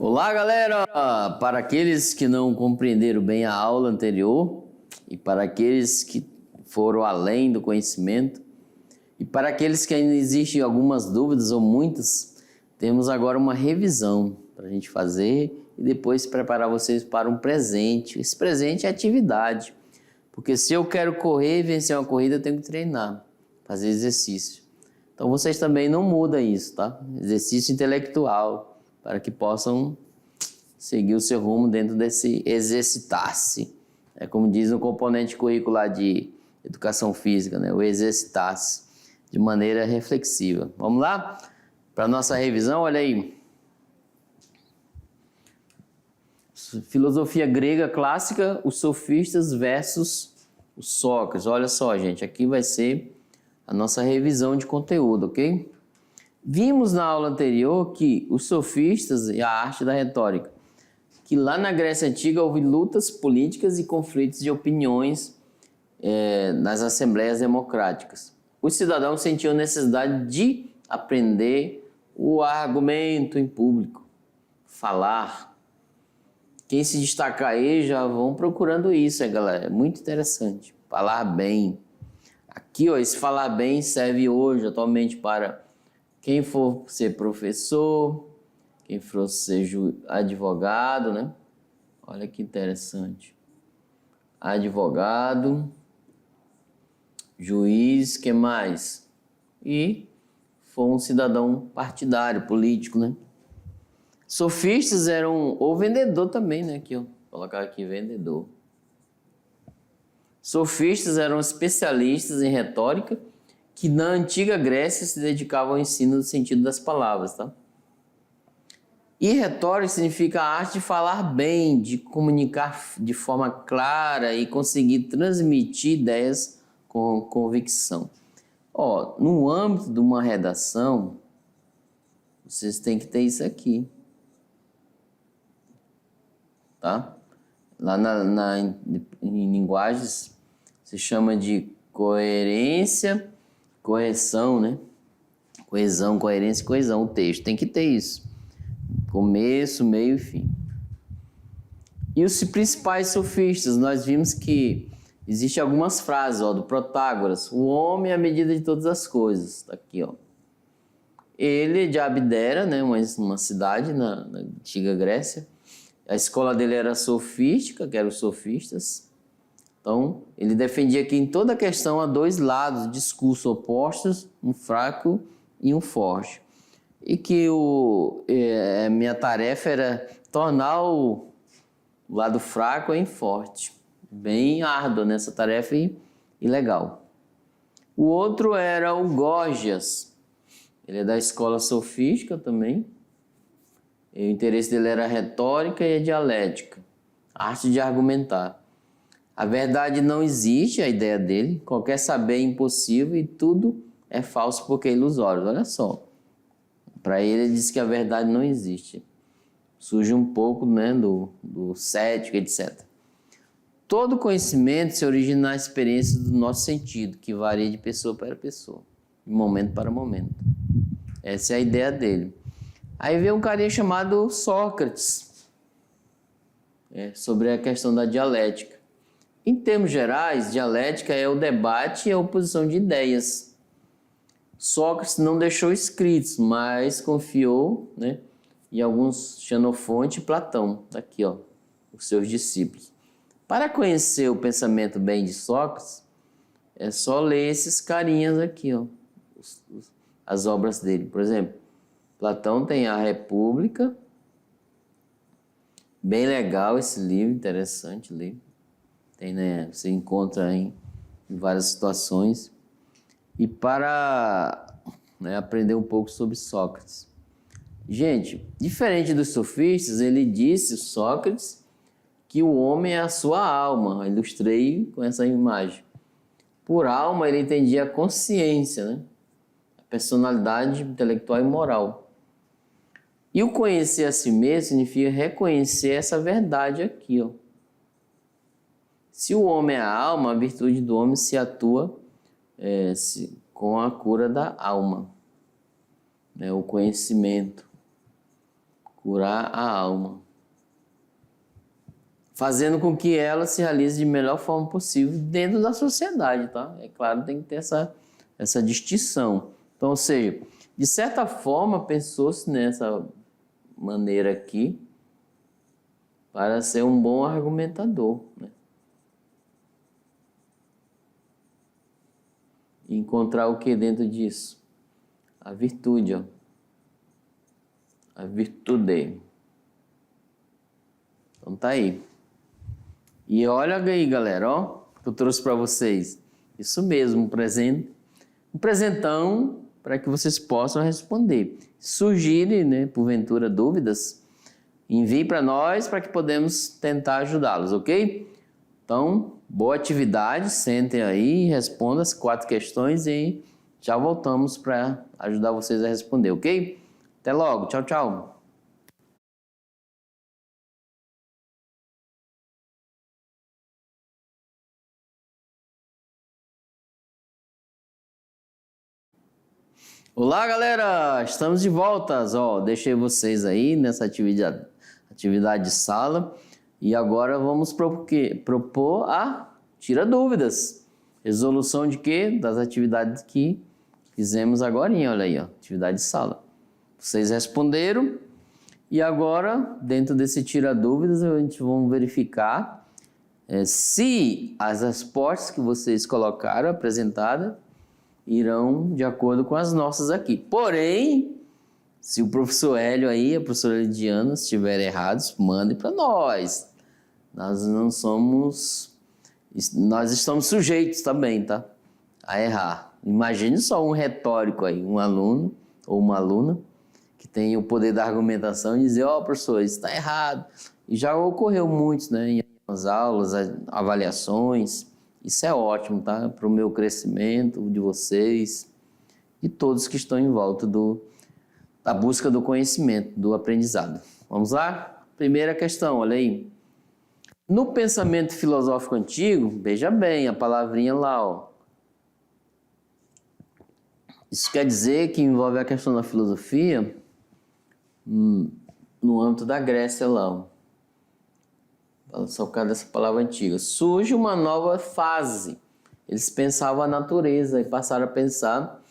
Olá, galera! Para aqueles que não compreenderam bem a aula anterior e para aqueles que foram além do conhecimento e para aqueles que ainda existem algumas dúvidas ou muitas, temos agora uma revisão para a gente fazer e depois preparar vocês para um presente. Esse presente é atividade, porque se eu quero correr e vencer uma corrida, eu tenho que treinar, fazer exercício. Então vocês também não mudam isso, tá? Exercício intelectual, para que possam seguir o seu rumo dentro desse exercitar-se. É como diz no componente curricular de educação física, né? O exercitar-se de maneira reflexiva. Vamos lá? Para a nossa revisão, olha aí. Filosofia grega clássica, os sofistas versus os Sócrates. Olha só, gente, aqui vai ser a nossa revisão de conteúdo, ok? Vimos na aula anterior que os sofistas e a arte da retórica, que lá na Grécia Antiga houve lutas políticas e conflitos de opiniões nas assembleias democráticas. Os cidadãos sentiam necessidade de aprender o argumento em público, falar. Quem se destacar aí já vão procurando isso, galera. É muito interessante. Falar bem. Aqui, ó, esse falar bem serve hoje, atualmente, para quem for ser professor, quem for ser advogado, né? Olha que interessante. Advogado, juiz, que mais? E for um cidadão partidário, político, né? Sofistas eram, ou vendedor também, né? Aqui, ó, vou colocar aqui vendedor. Sofistas eram especialistas em retórica que na antiga Grécia se dedicavam ao ensino do sentido das palavras, tá? E retórica significa a arte de falar bem, de comunicar de forma clara e conseguir transmitir ideias com convicção. Ó, no âmbito de uma redação, vocês têm que ter isso aqui, tá? Lá em linguagens se chama de coerência, correção, né? Coesão, coerência e coesão. O texto tem que ter isso. Começo, meio e fim. E os principais sofistas, nós vimos que existem algumas frases, ó, do Protágoras. O homem é a medida de todas as coisas. Tá aqui, ó. Ele é de Abdera, né? Uma cidade na antiga Grécia. A escola dele era sofística, que eram os sofistas. Então, ele defendia que em toda questão há dois lados, discursos opostos, um fraco e um forte. E que minha tarefa era tornar o lado fraco em forte. Bem árdua nessa tarefa e legal. O outro era o Gorgias. Ele é da escola sofística também. E o interesse dele era a retórica e a dialética, a arte de argumentar. A verdade não existe, a ideia dele. Qualquer saber é impossível e tudo é falso porque é ilusório. Olha só. Para ele diz que a verdade não existe. Surge um pouco, né, do cético, etc. Todo conhecimento se origina na experiência do nosso sentido, que varia de pessoa para pessoa, de momento para momento. Essa é a ideia dele. Aí vem um carinha chamado Sócrates, sobre a questão da dialética. Em termos gerais, dialética é o debate e a oposição de ideias. Sócrates não deixou escritos, mas confiou, né, em alguns Xenofonte e Platão, aqui, ó, os seus discípulos. Para conhecer o pensamento bem de Sócrates, é só ler esses carinhas aqui, ó, as obras dele. Por exemplo, Platão tem a República, bem legal esse livro, interessante ler. Tem, né, você encontra em várias situações. E para, né, aprender um pouco sobre Sócrates. Gente, diferente dos sofistas, ele disse, Sócrates, que o homem é a sua alma. Eu ilustrei com essa imagem. Por alma, ele entendia a consciência, né? A personalidade intelectual e moral. E o conhecer a si mesmo significa reconhecer essa verdade aqui, ó. Se o homem é a alma, a virtude do homem se atua com a cura da alma, né? O conhecimento. curar a alma, fazendo com que ela se realize de melhor forma possível dentro da sociedade, tá? É claro, tem que ter essa distinção. Então, ou seja, de certa forma, pensou-se nessa maneira aqui para ser um bom argumentador, né? E encontrar o que dentro disso? A virtude, ó. A virtude. Então tá aí. E olha aí, galera, ó, que eu trouxe para vocês. Isso mesmo, um presentão para que vocês possam responder. Surgirem, né, porventura, dúvidas, envie para nós para que podemos tentar ajudá-los, ok? Então, boa atividade, sentem aí, respondam as 4 questões e já voltamos para ajudar vocês a responder, ok? Até logo, tchau, tchau! Olá, galera! Estamos de volta. Ó, deixei vocês aí nessa atividade de sala e agora vamos propor a tira dúvidas. Resolução de quê? Das atividades que fizemos agora, olha aí, ó, atividade de sala. Vocês responderam e agora, dentro desse tira dúvidas, a gente vai verificar se as respostas que vocês colocaram, apresentadas, irão de acordo com as nossas aqui. Porém, se o professor Hélio aí, a professora Lidiana, estiverem errados, mande para nós. Nós não somos... Nós estamos sujeitos também, tá? A errar. Imagine só um retórico aí, um aluno ou uma aluna que tem o poder da argumentação e dizer, ó, professor, isso está errado. E já ocorreu muito, né? Em algumas aulas, avaliações. Isso é ótimo, tá? Para o meu crescimento, de vocês, de todos que estão em volta da busca do conhecimento, do aprendizado. Vamos lá? Primeira questão, olha aí. No pensamento filosófico antigo, veja bem a palavrinha lá, ó. Isso quer dizer que envolve a questão da filosofia no âmbito da Grécia lá, ó. Só por causa dessa palavra antiga. Surge uma nova fase. Eles pensavam a natureza e passaram a pensar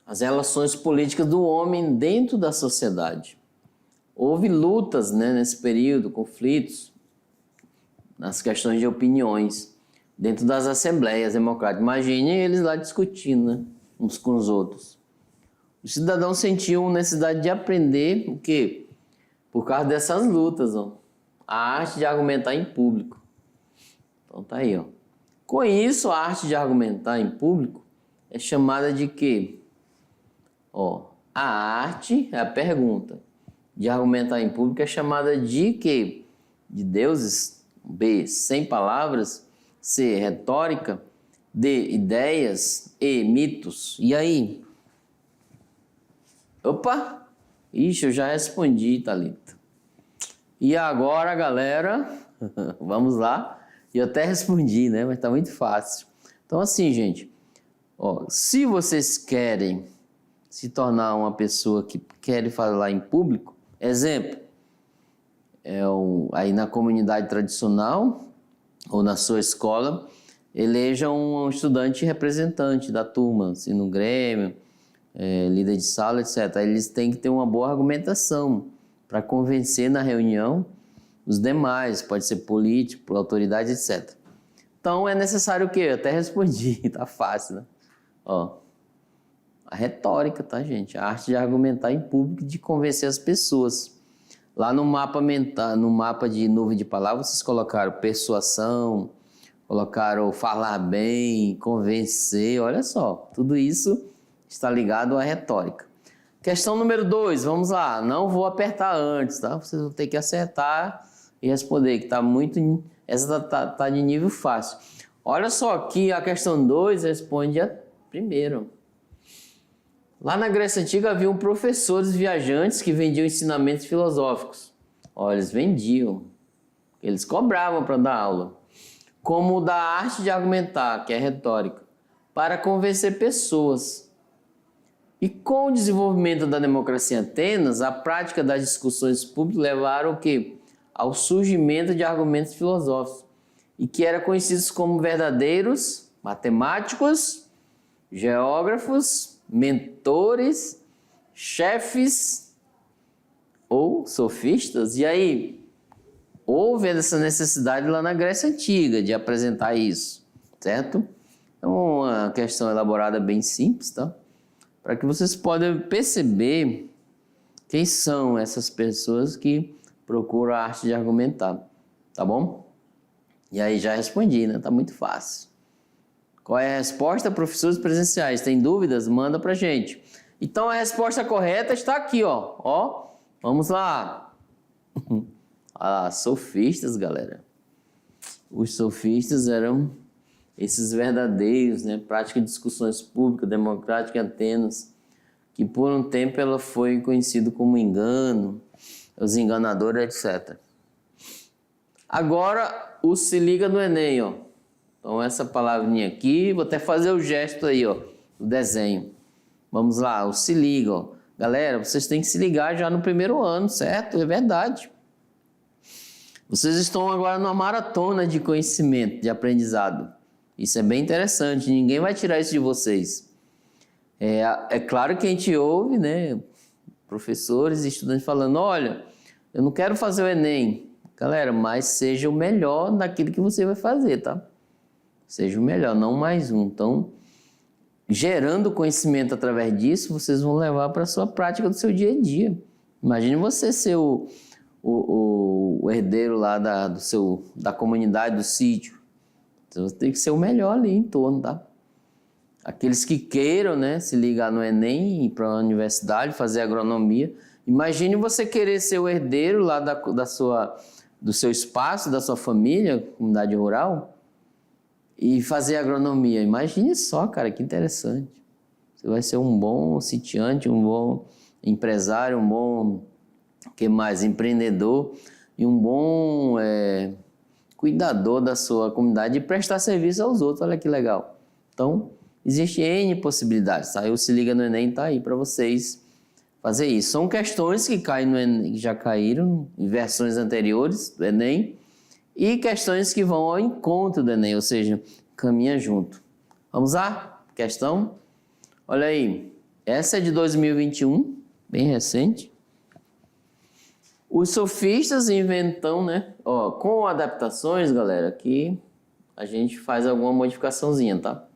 as relações políticas do homem dentro da sociedade. Houve lutas, né, nesse período, conflitos, nas questões de opiniões, dentro das assembleias democráticas. Imagine eles lá discutindo, né, uns com os outros. Os cidadãos sentiam necessidade de aprender o quê? Por causa dessas lutas, ó. A arte de argumentar em público. Então tá aí, ó. Com isso, a arte de argumentar em público é chamada de quê? Ó, a arte é a pergunta. De argumentar em público é chamada de quê? De deuses. B, sem palavras. C, retórica. D, ideias. E, mitos. E aí? Opa! Ixi, eu já respondi, Thalita. E agora, galera, vamos lá. Eu até respondi, né? Mas tá muito fácil. Então, assim, gente, ó, se vocês querem se tornar uma pessoa que quer falar em público, exemplo, aí na comunidade tradicional ou na sua escola, elejam um estudante representante da turma, assim, no Grêmio, líder de sala, etc. Eles têm que ter uma boa argumentação para convencer na reunião os demais, pode ser político, autoridade, etc. Então é necessário o quê? Eu até respondi, tá fácil, né? Ó, a retórica, tá, gente? A arte de argumentar em público e de convencer as pessoas. Lá no mapa mental, no mapa de nuvem de palavras, vocês colocaram persuasão, colocaram falar bem, convencer, olha só, tudo isso está ligado à retórica. Questão número 2, vamos lá. Não vou apertar antes, tá? Vocês vão ter que acertar e responder, que tá muito... Essa tá de nível fácil. Olha só, aqui a questão 2 responde a primeira. Lá na Grécia Antiga haviam professores viajantes que vendiam ensinamentos filosóficos. Olha, eles vendiam. Eles cobravam para dar aula. Como o da arte de argumentar, que é retórica, para convencer pessoas. E com o desenvolvimento da democracia em Atenas, a prática das discussões públicas levaram o quê? Ao surgimento de argumentos filosóficos, e que eram conhecidos como verdadeiros matemáticos, geógrafos, mentores, chefes ou sofistas. E aí, houve essa necessidade lá na Grécia Antiga de apresentar isso, certo? É uma questão elaborada bem simples, tá? Para que vocês possam perceber quem são essas pessoas que procuram a arte de argumentar, tá bom? E aí já respondi, né? Tá muito fácil. Qual é a resposta, professores presenciais? Tem dúvidas? Manda pra gente. Então a resposta correta está aqui, ó. Ó, vamos lá. Ah, sofistas, galera. Os sofistas eram esses verdadeiros, né? Prática de discussões públicas, democrática em Atenas, que por um tempo ela foi conhecida como engano, os enganadores, etc. Agora, o se liga no Enem, ó. Então, essa palavrinha aqui, vou até fazer o gesto aí, ó, do desenho. Vamos lá, o se liga, ó. Galera, vocês têm que se ligar já no primeiro ano, certo? É verdade. Vocês estão agora numa maratona de conhecimento, de aprendizado. Isso é bem interessante, ninguém vai tirar isso de vocês. É claro que a gente ouve, né, professores e estudantes falando, olha, eu não quero fazer o Enem. Galera, mas seja o melhor naquilo que você vai fazer, tá? Seja o melhor, não mais um. Então, gerando conhecimento através disso, vocês vão levar para a sua prática do seu dia a dia. Imagine você ser o herdeiro lá da comunidade, do sítio. Então, você tem que ser o melhor ali em torno, tá? Aqueles que queiram, né, se ligar no Enem, ir para a universidade, fazer agronomia. Imagine você querer ser o herdeiro lá do seu espaço, da sua família, comunidade rural, e fazer agronomia. Imagine só, cara, que interessante. Você vai ser um bom sitiante, um bom empresário, um bom, que mais, empreendedor e um bom cuidador da sua comunidade e prestar serviço aos outros. Olha que legal. Então, existe N possibilidades, tá? O Se Liga no Enem tá aí para vocês fazer isso. São questões que caem no Enem, que já caíram em versões anteriores do Enem, e questões que vão ao encontro do Enem, ou seja, caminha junto. Vamos lá? Questão? Olha aí, essa é de 2021, bem recente. Os sofistas inventam, né? Ó, com adaptações, galera, aqui a gente faz alguma modificaçãozinha, tá?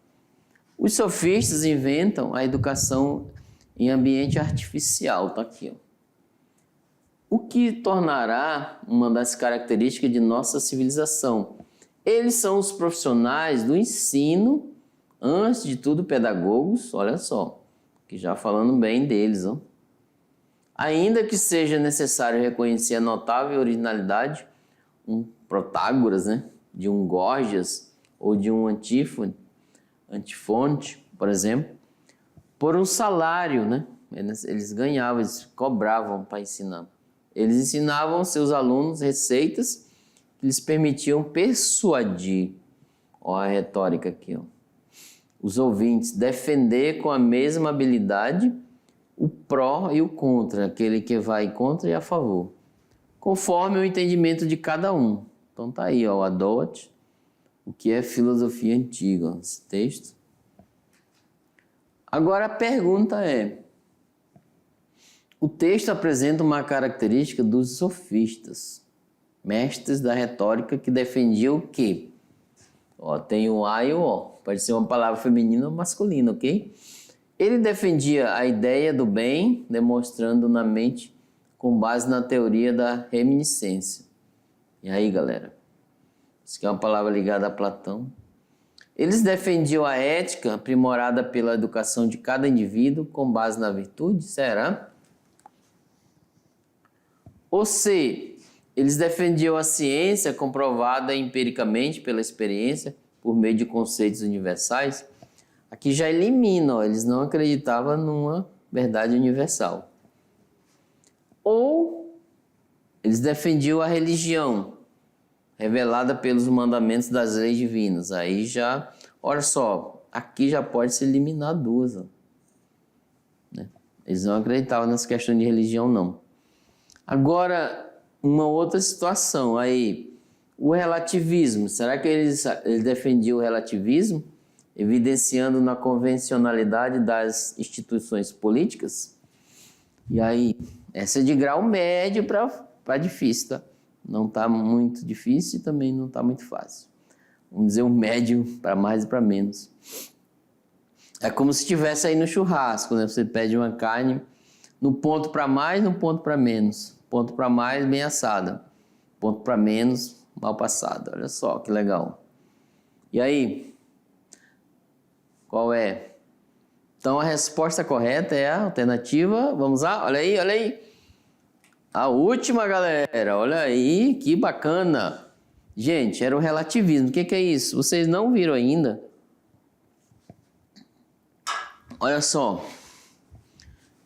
Os sofistas inventam a educação em ambiente artificial, tá aqui, ó. O que tornará uma das características de nossa civilização. Eles são os profissionais do ensino, antes de tudo pedagogos, olha só, que já falando bem deles, ó. Ainda que seja necessário reconhecer a notável originalidade, um Protágoras, né, de um Gorgias ou de um Antifonte, por exemplo, por um salário, né? Eles ganhavam, eles cobravam para ensinar. Eles ensinavam seus alunos receitas que lhes permitiam persuadir, ó, a retórica aqui, ó, os ouvintes, defender com a mesma habilidade o pró e o contra, aquele que vai contra e a favor, conforme o entendimento de cada um. Então tá aí, ó, o Adot, o que é filosofia antiga, ó, esse texto. Agora a pergunta é, o texto apresenta uma característica dos sofistas, mestres da retórica que defendiam o quê? Ó, tem o A e o O, pode ser uma palavra feminina ou masculina, ok? Ele defendia a ideia do bem, demonstrando na mente com base na teoria da reminiscência. E aí, galera? Isso aqui é uma palavra ligada a Platão. Eles defendiam a ética aprimorada pela educação de cada indivíduo com base na virtude, será? Ou C, eles defendiam a ciência comprovada empiricamente pela experiência por meio de conceitos universais. Aqui já elimina, ó, eles não acreditavam numa verdade universal. Ou eles defendiam a religião revelada pelos mandamentos das leis divinas. Aí já, olha só, aqui já pode se eliminar duas, ó, Eles não acreditavam nessa questão de religião, não. Agora, uma outra situação aí, o relativismo. Será que eles defendiam o relativismo, evidenciando na convencionalidade das instituições políticas? E aí, essa é de grau médio para difícil, tá? Não está muito difícil e também não está muito fácil. Vamos dizer um médio para mais e para menos. É como se estivesse aí no churrasco, né? Você pede uma carne no ponto para mais, no ponto para menos. Ponto para mais, bem assada. Ponto para menos, mal passada. Olha só que legal. E aí? Qual é? Então a resposta correta é a alternativa. Vamos lá? Olha aí, olha aí. A última, galera. Olha aí, que bacana. Gente, era o relativismo. O que é isso? Vocês não viram ainda? Olha só.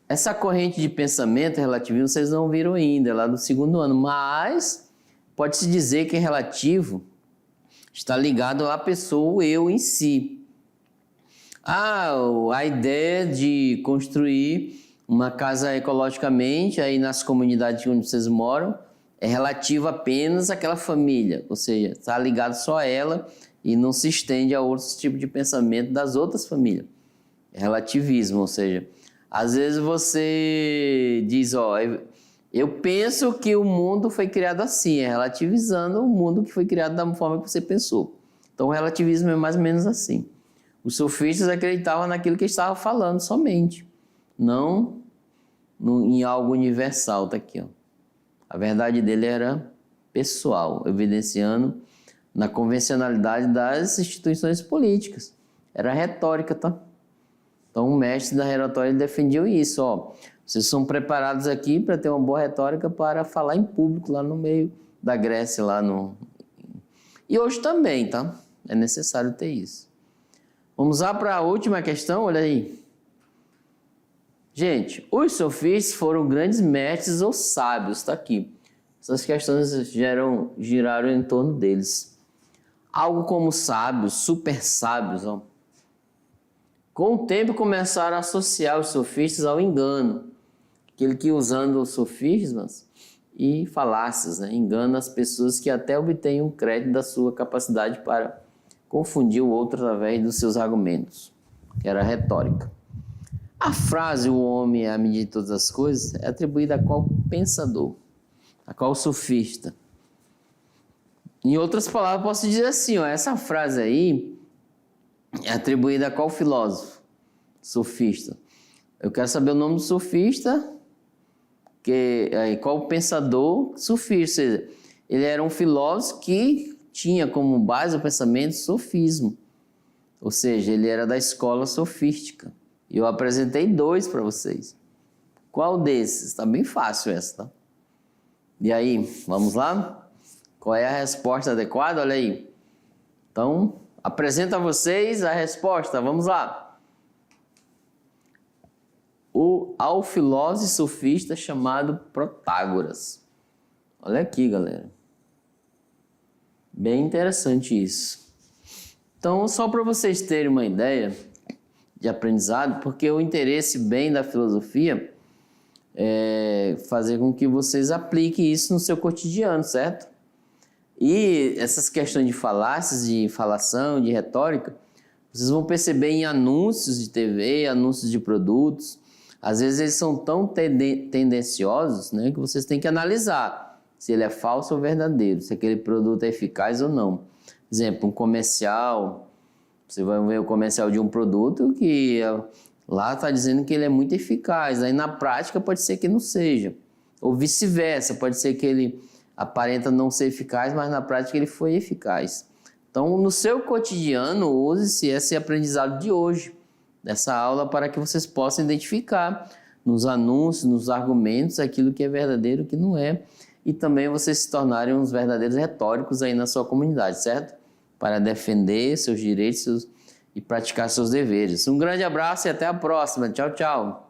Essa corrente de pensamento relativismo vocês não viram ainda, é lá do segundo ano. Mas pode-se dizer que relativo está ligado à pessoa, o eu em si. A ideia de construir uma casa ecologicamente aí nas comunidades onde vocês moram é relativa apenas àquela família, ou seja, está ligado só a ela e não se estende a outros tipos de pensamento das outras famílias. É relativismo, ou seja, às vezes você diz, ó, eu penso que o mundo foi criado assim, é relativizando o mundo que foi criado da forma que você pensou. Então o relativismo é mais ou menos assim. Os sofistas acreditavam naquilo que estava falando somente, não em algo universal. Tá aqui, ó. A verdade dele era pessoal, evidenciando na convencionalidade das instituições políticas. Era retórica, tá? Então o mestre da retórica defendia isso, ó. Vocês são preparados aqui para ter uma boa retórica para falar em público lá no meio da Grécia, lá no... E hoje também, tá? É necessário ter isso. Vamos lá para a última questão, olha aí. Gente, os sofistas foram grandes mestres ou sábios, está aqui. Essas questões giraram em torno deles. Algo como sábios, super sábios, ó. Com o tempo começaram a associar os sofistas ao engano. Aquele que usando sofismas e falácias, né? Engana as pessoas que até obtêm um crédito da sua capacidade para confundir o outro através dos seus argumentos, que era a retórica. A frase "o homem é a medida de todas as coisas" é atribuída a qual pensador? A qual sofista? Em outras palavras, posso dizer assim, ó, essa frase aí é atribuída a qual filósofo? Sofista. Eu quero saber o nome do sofista, qual pensador sofista. Ou seja, ele era um filósofo que tinha como base o pensamento sofismo. Ou seja, ele era da escola sofística. E eu apresentei 2 para vocês. Qual desses? Está bem fácil essa, tá? E aí, vamos lá? Qual é a resposta adequada? Olha aí. Então, apresento a vocês a resposta. Vamos lá. Ao filósofo sofista chamado Protágoras. Olha aqui, galera. Bem interessante isso. Então, só para vocês terem uma ideia de aprendizado, porque o interesse bem da filosofia é fazer com que vocês apliquem isso no seu cotidiano, certo? E essas questões de falácias, de falação, de retórica, vocês vão perceber em anúncios de TV, anúncios de produtos. Às vezes eles são tão tendenciosos, né, que vocês têm que analisar se ele é falso ou verdadeiro, se aquele produto é eficaz ou não. Por exemplo, um comercial, você vai ver o comercial de um produto que lá está dizendo que ele é muito eficaz, aí na prática pode ser que não seja. Ou vice-versa, pode ser que ele aparenta não ser eficaz, mas na prática ele foi eficaz. Então, no seu cotidiano, use-se esse aprendizado de hoje, dessa aula, para que vocês possam identificar nos anúncios, nos argumentos, aquilo que é verdadeiro e o que não é, e também vocês se tornarem uns verdadeiros retóricos aí na sua comunidade, certo? Para defender seus direitos e praticar seus deveres. Um grande abraço e até a próxima. Tchau, tchau.